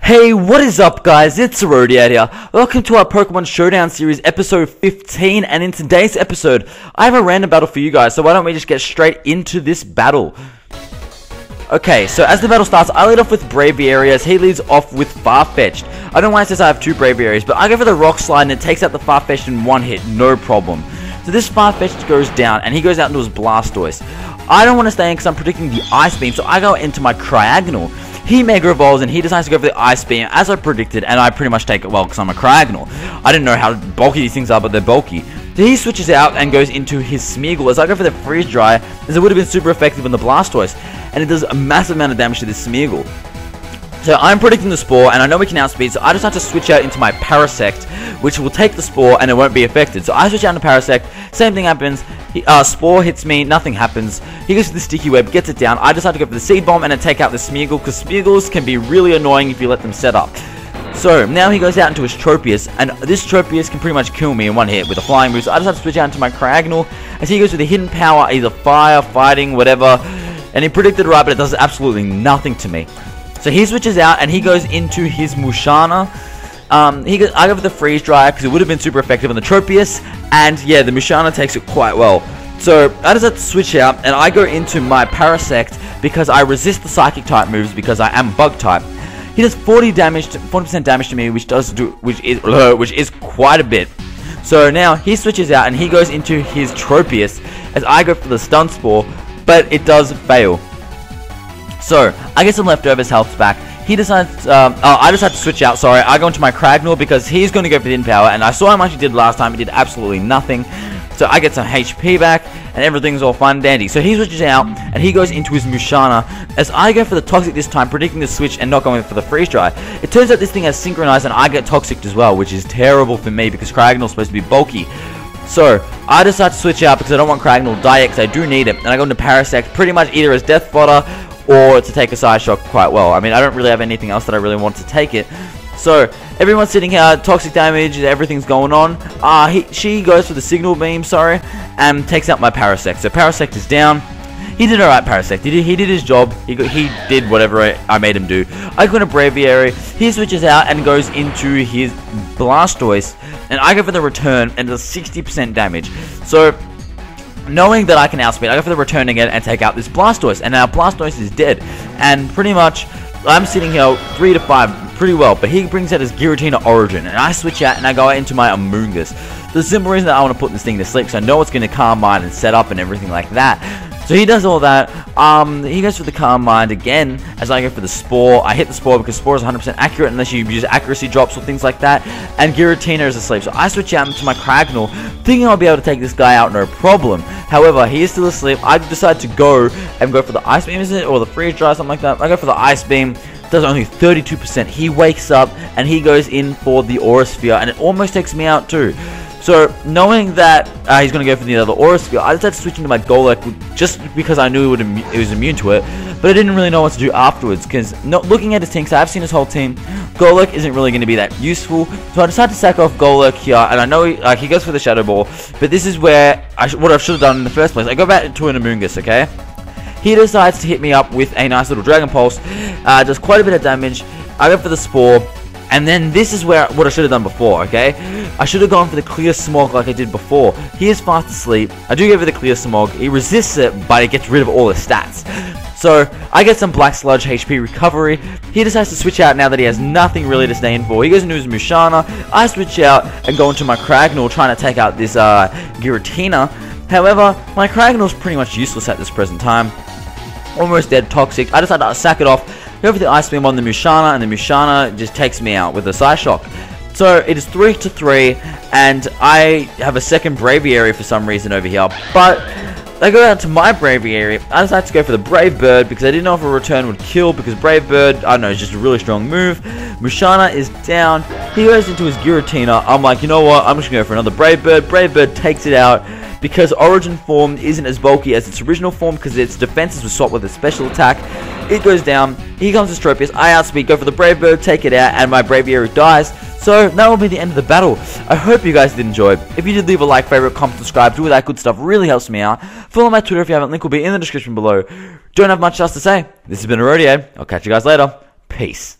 Hey, what is up guys, it's Arodiad here. Welcome to our Pokemon Showdown series, episode 15, and in today's episode, I have a random battle for you guys, so why don't we just get straight into this battle. Okay, so as the battle starts, I lead off with Braviary as he leads off with Farfetch'd. I don't know why it says I have two Braviaries, but I go for the Rock Slide and it takes out the Farfetch'd in one hit, no problem. So this Farfetch'd goes down and he goes out into his Blastoise. I don't want to stay in because I'm predicting the Ice Beam, so I go into my Cryogonal. He Mega Evolves and he decides to go for the Ice Beam as I predicted, and I pretty much take it well because I'm a Cryogonal. I didn't know how bulky these things are, but they're bulky. So he switches out and goes into his Smeargle as I go for the Freeze Dry, as it would have been super effective on the Blastoise, and it does a massive amount of damage to this Smeargle. So I'm predicting the Spore, and I know we can outspeed, so I decide to switch out into my Parasect, which will take the Spore and it won't be affected. So I switch out into Parasect, same thing happens, Spore hits me, nothing happens. He goes to the Sticky Web, gets it down. I decide to go for the Seed Bomb and then take out the Smeargle, because Smeargles can be really annoying if you let them set up. So now he goes out into his Tropius, and this Tropius can pretty much kill me in one hit with a Flying move, so I decide to switch out into my Cryogonal, as he goes with the Hidden Power, either Fire, Fighting, whatever, and he predicted right, but it does absolutely nothing to me. So he switches out and he goes into his Musharna. I go for the Freeze Dry because it would have been super effective on the Tropius, and yeah, the Musharna takes it quite well. So I decide to switch out and I go into my Parasect because I resist the Psychic type moves because I am Bug type. He does 40% damage to me, which is quite a bit. So now he switches out and he goes into his Tropius as I go for the Stun Spore, but it does fail. So I get some leftovers health back. He decides, I decide to switch out, sorry. I go into my Cryogonal because he's going to go for the Hidden Power, and I saw how much he did last time. He did absolutely nothing. So I get some HP back, and everything's all fun and dandy. So he switches out, and he goes into his Musharna, as I go for the Toxic this time, predicting the switch and not going for the Freeze Dry. It turns out this thing has Synchronized, and I get Toxic as well, which is terrible for me because Cryogonal's supposed to be bulky. So I decide to switch out because I don't want Cryogonal to die yet, because I do need it, and I go into Parasect pretty much either as Death Fodder or to take a Side Shock quite well. I mean, I don't really have anything else that I really want to take it. So everyone's sitting here, Toxic damage, everything's going on. She goes for the Signal Beam, sorry, and takes out my Parasect. So Parasect is down. He did alright, Parasect. He did his job. He did whatever I made him do. I go into Braviary. He switches out and goes into his Blastoise, and I go for the Return and does 60% damage. So knowing that I can outspeed, I go for the Return again and take out this Blastoise, and now Blastoise is dead, and pretty much I'm sitting here 3 to 5 pretty well, but he brings out his Giratina Origin, and I switch out and I go into my Amoonguss. The simple reason that I want to put this thing to sleep, so I know it's going to Calm Mind and set up and everything like that. So he does all that. He goes for the Calm Mind again as I go for the Spore. I hit the Spore because Spore is 100% accurate unless you use accuracy drops or things like that. And Giratina is asleep. So I switch out into my Cryogonal, thinking I'll be able to take this guy out no problem. However, he is still asleep. I decide to go for the Ice Beam, is it? Or the Freeze Dry, something like that. I go for the Ice Beam. Does only 32%. He wakes up and he goes in for the Aura Sphere, and it almost takes me out too. So, knowing that he's going to go for the other Aura Sphere, I decided to switch into my Golek just because I knew it was immune to it, but I didn't really know what to do afterwards, because looking at his team, so I've seen his whole team, Golek isn't really going to be that useful, so I decided to sack off Golek here, and I know he goes for the Shadow Ball, but this is where what I should have done in the first place. I go back to an Amoonguss, okay? He decides to hit me up with a nice little Dragon Pulse, does quite a bit of damage. I go for the Spore, and then this is where what I should have done before, okay? I should have gone for the Clear Smog like I did before. He is fast asleep. I do go for the Clear Smog. He resists it, but it gets rid of all his stats. So I get some Black Sludge HP recovery. He decides to switch out now that he has nothing really to stay in for. He goes into his Musharna. I switch out and go into my Cryogonal trying to take out this Giratina. However, my Cryogonal is pretty much useless at this present time. Almost dead, Toxic. I decided to sack it off, go for the Ice Beam on the Musharna, and the Musharna just takes me out with a Side Shock. So it is 3 to 3, and I have a second Braviary for some reason over here, but I go out to my Braviary. I decided to go for the Brave Bird because I didn't know if a Return would kill, because Brave Bird, I don't know, is just a really strong move. Musharna is down. He goes into his Giratina. I'm like, you know what, I'm just going to go for another Brave Bird. Brave Bird takes it out, because Origin form isn't as bulky as its original form, because its defenses were swapped with a special attack. It goes down. Here comes the Tropius. I outspeed, go for the Brave Bird, take it out, and my Braviary dies. So that will be the end of the battle. I hope you guys did enjoy. If you did, leave a like, favorite, comment, subscribe, do all that good stuff. Really helps me out. Follow my Twitter if you haven't. Link will be in the description below. Don't have much else to say. This has been Arodiad. I'll catch you guys later. Peace.